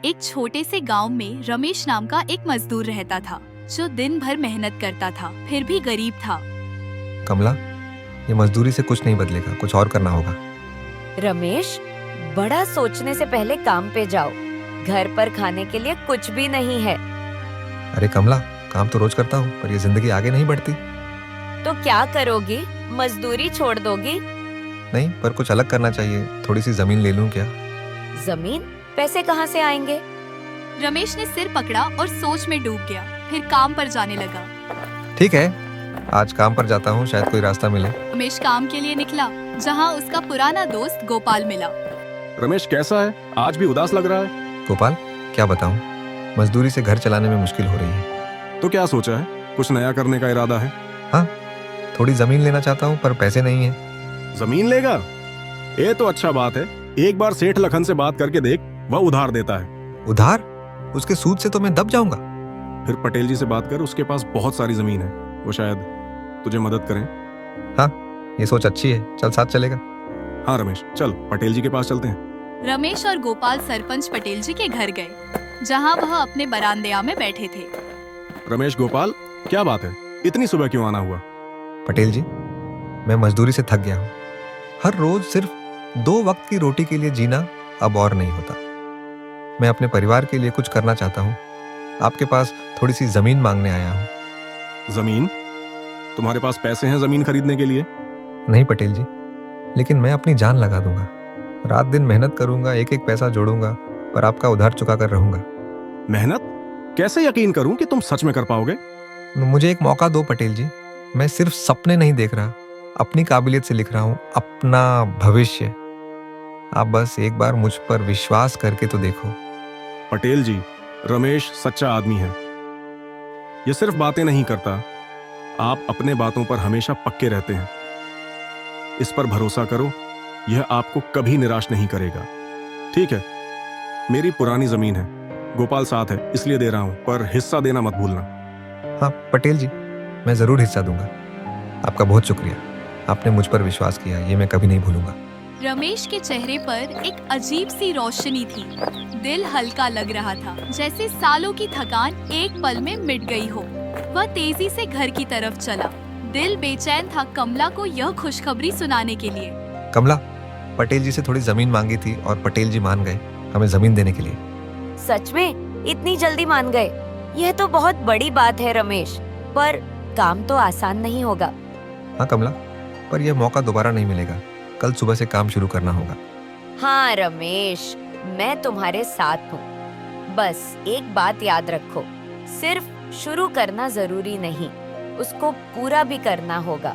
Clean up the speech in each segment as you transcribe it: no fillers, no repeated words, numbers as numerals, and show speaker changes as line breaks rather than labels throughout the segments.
एक छोटे से गांव में रमेश नाम का एक मजदूर रहता था जो दिन भर मेहनत करता था, फिर भी गरीब था।
कमला, ये मजदूरी से कुछ नहीं बदलेगा, कुछ और करना होगा।
रमेश, बड़ा सोचने से पहले काम पे जाओ। घर पर खाने के लिए कुछ भी नहीं है।
अरे कमला, काम तो रोज करता हूँ, पर ये जिंदगी आगे नहीं बढ़ती।
तो क्या करोगी? मजदूरी छोड़ दोगी?
नहीं, पर कुछ अलग करना चाहिए। थोड़ी सी जमीन ले लूं क्या?
जमीन? पैसे कहाँ से आएंगे?
रमेश ने सिर पकड़ा और सोच में डूब गया। फिर काम पर जाने लगा।
ठीक है, आज काम पर जाता हूँ, शायद कोई रास्ता मिले।
रमेश काम के लिए निकला, जहाँ उसका पुराना दोस्त गोपाल मिला।
रमेश कैसा है? आज भी उदास लग रहा है।
गोपाल, क्या बताऊँ, मजदूरी से घर चलाने में मुश्किल हो रही है।
तो क्या सोचा है? कुछ नया करने का इरादा है?
हाँ, थोड़ी जमीन लेना चाहता हूँ, पर पैसे नहीं है।
जमीन लेगा? ये तो अच्छा बात है। एक बार सेठ लखन से बात करके देख, वह उधार देता है।
उधार? उसके सूद से तो मैं दब जाऊंगा।
फिर पटेल जी से बात कर, उसके पास बहुत सारी जमीन है, वो शायद तुझे मदद करें।
हाँ, ये सोच अच्छी है, चल साथ चलेगा।
हाँ रमेश, चल पटेल जी के पास चलते हैं।
रमेश और गोपाल सरपंच पटेल जी के घर गए, जहाँ वह अपने बरामदे में बैठे थे।
रमेश, गोपाल, क्या बात है? इतनी सुबह क्यों आना हुआ?
पटेल जी, मैं मजदूरी से थक गया हूँ। हर रोज सिर्फ 2 वक्त की रोटी के लिए जीना अब और नहीं होता। मैं अपने परिवार के लिए कुछ करना चाहता हूँ। आपके पास थोड़ी सी जमीन मांगने आया हूँ।
जमीन? तुम्हारे पास पैसे हैं जमीन खरीदने के लिए?
नहीं पटेल जी, लेकिन मैं अपनी जान लगा दूंगा। रात दिन मेहनत करूंगा, एक एक पैसा जोड़ूंगा, पर आपका उधार चुका कर रहूंगा।
मेहनत? कैसे यकीन करूं कि तुम सच में कर पाओगे?
मुझे एक मौका दो पटेल जी। मैं सिर्फ सपने नहीं देख रहा, अपनी काबिलियत से लिख रहा हूँ अपना भविष्य। आप बस एक बार मुझ पर विश्वास करके तो देखो।
पटेल जी, रमेश सच्चा आदमी है। ये सिर्फ बातें नहीं करता, आप अपने बातों पर हमेशा पक्के रहते हैं। इस पर भरोसा करो, यह आपको कभी निराश नहीं करेगा। ठीक है, मेरी पुरानी जमीन है, गोपाल साथ है इसलिए दे रहा हूं, पर हिस्सा देना मत भूलना।
हाँ पटेल जी, मैं जरूर हिस्सा दूंगा। आपका बहुत शुक्रिया, आपने मुझ पर विश्वास किया, ये मैं कभी नहीं भूलूंगा।
रमेश के चेहरे पर एक अजीब सी रोशनी थी। दिल हल्का लग रहा था, जैसे सालों की थकान एक पल में मिट गई हो। वह तेजी से घर की तरफ चला। दिल बेचैन था कमला को यह खुशखबरी सुनाने के लिए।
कमला, पटेल जी से थोड़ी जमीन मांगी थी और पटेल जी मान गए हमें जमीन देने के लिए।
सच में? इतनी जल्दी मान गए? यह तो बहुत बड़ी बात है रमेश, पर काम तो आसान नहीं होगा।
हाँ कमला, पर यह मौका दोबारा नहीं मिलेगा। कल सुबह से काम शुरू करना होगा।
हाँ रमेश, मैं तुम्हारे साथ हूँ। बस एक बात याद रखो, सिर्फ शुरू करना जरूरी नहीं, उसको पूरा भी करना होगा।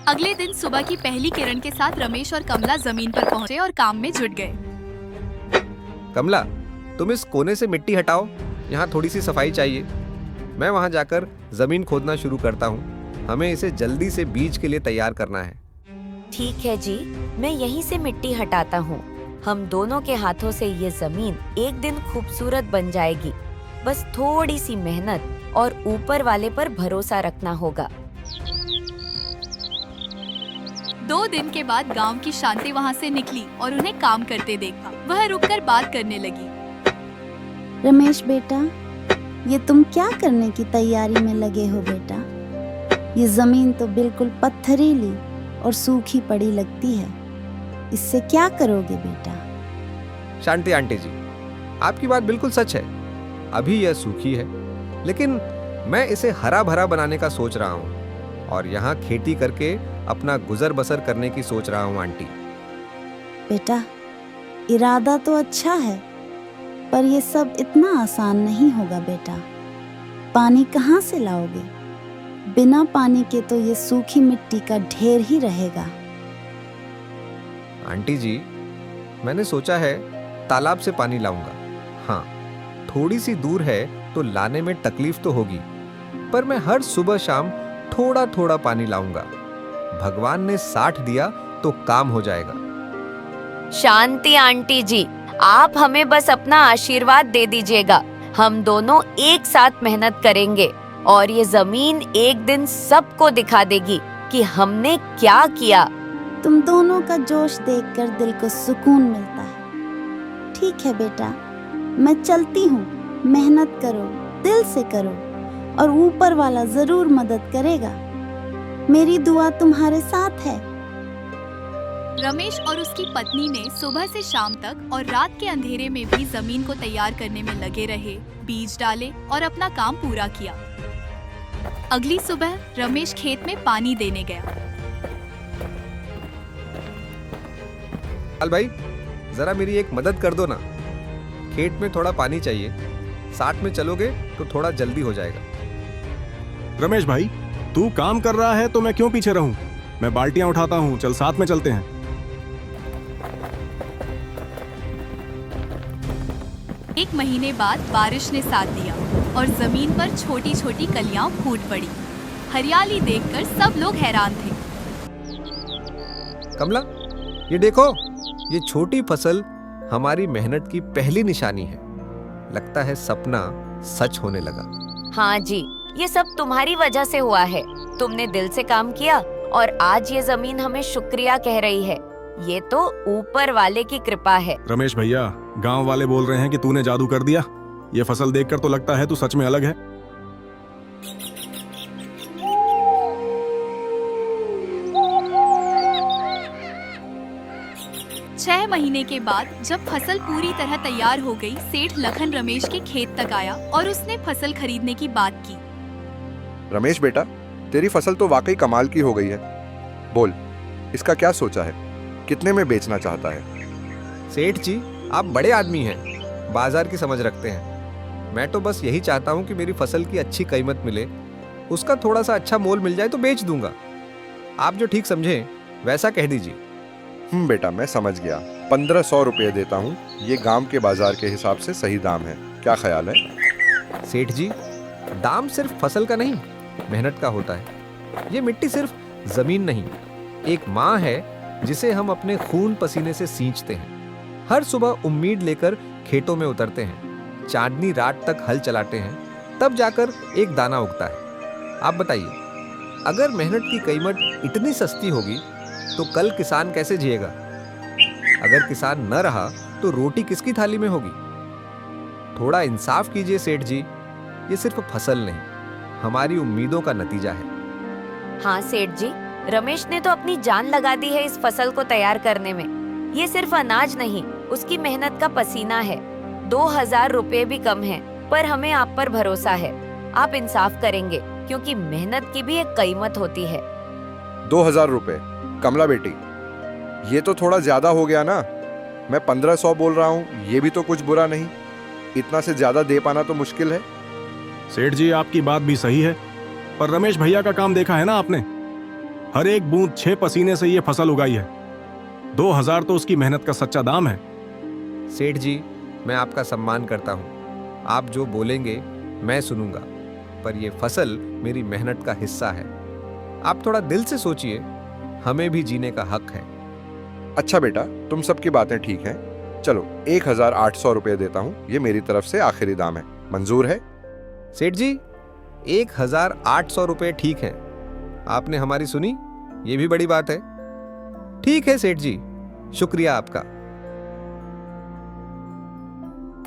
अगले दिन सुबह की पहली किरण के साथ रमेश और कमला जमीन पर पहुंचे और काम में जुट गए।
कमला, तुम इस कोने से मिट्टी हटाओ, यहाँ थोड़ी सी सफाई चाहिए। मैं वहाँ जाकर जमीन खोदना शुरू करता हूँ। हमें इसे जल्दी से बीज के लिए तैयार करना है।
ठीक है जी, मैं यहीं से मिट्टी हटाता हूँ। हम दोनों के हाथों से ये जमीन एक दिन खूबसूरत बन जाएगी। बस थोड़ी सी मेहनत और ऊपर वाले पर भरोसा रखना होगा।
2 दिन के बाद गांव की शांति वहां से निकली और उन्हें काम करते देखा। वह रुककर बात करने लगी।
रमेश बेटा, ये तुम क्या करने की तैयारी में लगे हो बेटा? ये जमीन तो बिल्कुल पत्थरीली और सूखी पड़ी लगती है, इससे क्या करोगे बेटा?
शांति आंटी जी, आपकी बात बिल्कुल सच है। अभी यह सूखी है, लेकिन मैं इसे हरा भरा बनाने का सोच रहा हूँ और यहाँ खेती करके अपना गुजर बसर करने की सोच रहा हूँ आंटी।
बेटा, इरादा तो अच्छा है, पर ये सब इतना आसान नहीं होगा बेटा। पानी कहाँ से लाओगे? बिना पानी के तो ये सूखी मिट्टी का ढेर ही रहेगा।
आंटी जी, मैंने सोचा है तालाब से पानी लाऊंगा। हाँ, थोड़ी सी दूर है तो लाने में तकलीफ तो होगी, पर मैं हर सुबह शाम थोड़ा थोड़ा पानी लाऊंगा। भगवान ने साथ दिया तो काम हो जाएगा।
शांति आंटी जी, आप हमें बस अपना आशीर्वाद दे दीजिएगा। हम दोनों एक साथ मेहनत करेंगे और ये जमीन एक दिन सबको दिखा देगी कि हमने क्या किया।
तुम दोनों का जोश देखकर दिल को सुकून मिलता है। ठीक है बेटा, मैं चलती हूँ। मेहनत करो, दिल से करो, और ऊपर वाला जरूर मदद करेगा। मेरी दुआ तुम्हारे साथ है।
रमेश और उसकी पत्नी ने सुबह से शाम तक और रात के अंधेरे में भी जमीन को तैयार करने में लगे रहे, बीज डाले और अपना काम पूरा किया। अगली सुबह रमेश खेत में पानी देने गया।
लाल भाई, जरा मेरी एक मदद कर दो ना। खेत में थोड़ा पानी चाहिए, साथ में चलोगे तो थोड़ा जल्दी हो जाएगा।
रमेश भाई, तू काम कर रहा है तो मैं क्यों पीछे रहूं? मैं बाल्टियां उठाता हूं, चल साथ में चलते हैं।
एक महीने बाद बारिश ने साथ दिया और जमीन पर छोटी छोटी कलियां फूट पड़ी। हरियाली देखकर सब लोग हैरान थे।
कमला, ये देखो, ये छोटी फसल हमारी मेहनत की पहली निशानी है। लगता है सपना सच होने लगा।
हाँ जी, ये सब तुम्हारी वजह से हुआ है। तुमने दिल से काम किया और आज ये जमीन हमें शुक्रिया कह रही है। ये तो ऊपर वाले की कृपा है।
रमेश भैया, गांव वाले बोल रहे हैं कि तूने जादू कर दिया। ये फसल देखकर तो लगता है तू सच में अलग है।
छह महीने के बाद जब फसल पूरी तरह तैयार हो गई, सेठ लखन रमेश के खेत तक आया और उसने फसल खरीदने की बात की।
रमेश बेटा, तेरी फसल तो वाकई कमाल की हो गई है। बोल, इसका क्या सोचा है? कितने में बेचना चाहता है?
सेठ जी, आप बड़े आदमी हैं, बाजार की समझ रखते हैं। मैं तो बस यही चाहता हूँ कि मेरी फसल की अच्छी कीमत मिले, उसका थोड़ा सा अच्छा मोल मिल जाए तो बेच दूंगा। आप जो ठीक समझें वैसा कह दीजिए।
बेटा, मैं समझ गया। 1500 रुपये देता हूँ। ये गांव के बाजार के हिसाब से सही दाम है। क्या ख्याल है?
सेठ जी, दाम सिर्फ फसल का नहीं, मेहनत का होता है। ये मिट्टी सिर्फ जमीन नहीं, एक माँ है जिसे हम अपने खून पसीने से सींचते हैं। हर सुबह उम्मीद लेकर खेतों में उतरते हैं, चांदनी रात तक हल चलाते हैं, तब जाकर एक दाना उगता है। आप बताइए, अगर मेहनत की कीमत इतनी सस्ती होगी तो कल किसान कैसे जिएगा? अगर किसान न रहा तो रोटी किसकी थाली में होगी? थोड़ा इंसाफ कीजिए सेठ जी, ये सिर्फ फसल नहीं, हमारी उम्मीदों का नतीजा है।
हाँ सेठ जी, रमेश ने तो अपनी जान लगा दी है इस फसल को तैयार करने में। ये सिर्फ अनाज नहीं, उसकी मेहनत का पसीना है। 2000 रुपए भी कम है, पर हमें आप पर भरोसा है। आप इंसाफ करेंगे, क्योंकि मेहनत की भी एक कीमत होती है।
2000 रुपये? कमला बेटी, ये तो थोड़ा ज्यादा हो गया ना। मैं 1500 बोल रहा हूँ, ये भी तो कुछ बुरा नहीं। इतना से ज्यादा दे पाना तो मुश्किल है।
सेठ जी, आपकी बात भी सही है, पर रमेश भैया का काम देखा है ना आपने? हर एक बूंद 6 पसीने से ये फसल उगाई है। 2000 तो उसकी मेहनत का सच्चा दाम है।
सेठ जी, मैं आपका सम्मान करता हूँ। आप जो बोलेंगे मैं सुनूंगा, पर यह फसल मेरी मेहनत का हिस्सा है। आप थोड़ा दिल से सोचिए, हमें भी जीने का हक है।
अच्छा बेटा, तुम सबकी बातें ठीक हैं। चलो 1800 रुपये देता हूँ। ये मेरी तरफ से आखिरी दाम है। मंजूर है?
सेठ जी, 1800 रुपये ठीक है। आपने हमारी सुनी, ये भी बड़ी बात है। ठीक है सेठ जी, शुक्रिया आपका।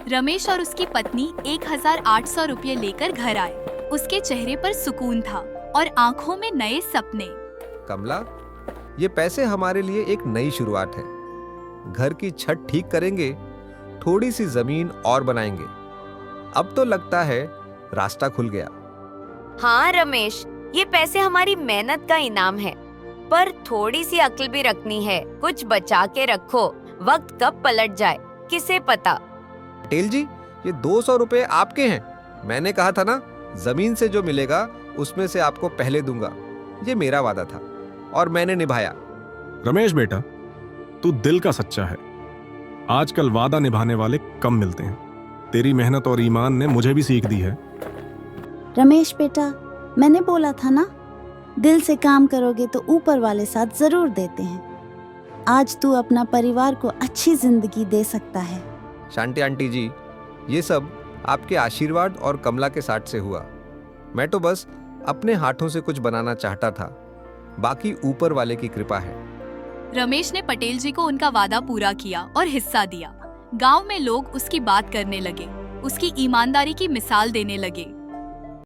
रमेश और उसकी पत्नी 1800 रुपये लेकर घर आए। उसके चेहरे पर सुकून था और आंखों में नए सपने।
कमला, ये पैसे हमारे लिए एक नई शुरुआत है। घर की छत ठीक करेंगे, थोड़ी सी जमीन और बनाएंगे। अब तो लगता है रास्ता खुल गया।
हाँ रमेश, ये पैसे हमारी मेहनत का इनाम है, पर थोड़ी सी अक्ल भी रखनी है। कुछ बचा के रखो, वक्त कब पलट जाए किसे पता।
पटेल जी, ये 200 रुपये आपके हैं। मैंने कहा था ना, जमीन से जो मिलेगा उसमें से आपको पहले दूंगा। ये मेरा वादा था और मैंने निभाया।
रमेश बेटा, तू दिल का सच्चा है। आजकल वादा निभाने वाले कम मिलते हैं। तेरी मेहनत और ईमान ने मुझे भी सीख दी है।
रमेश बेटा, मैंने बोला था ना, दिल से काम करोगे तो ऊपर वाले साथ जरूर देते हैं। आज तू अपना परिवार को अच्छी जिंदगी दे सकता है।
शांति आंटी जी, ये सब आपके आशीर्वाद और कमला के साथ से हुआ। मैं तो बस अपने हाथों से कुछ बनाना चाहता था। बाकी ऊपर वाले की कृपा है।
रमेश ने पटेल जी को उनका वादा पूरा किया और हिस्सा दिया। गांव में लोग उसकी बात करने लगे, उसकी ईमानदारी की मिसाल देने लगे।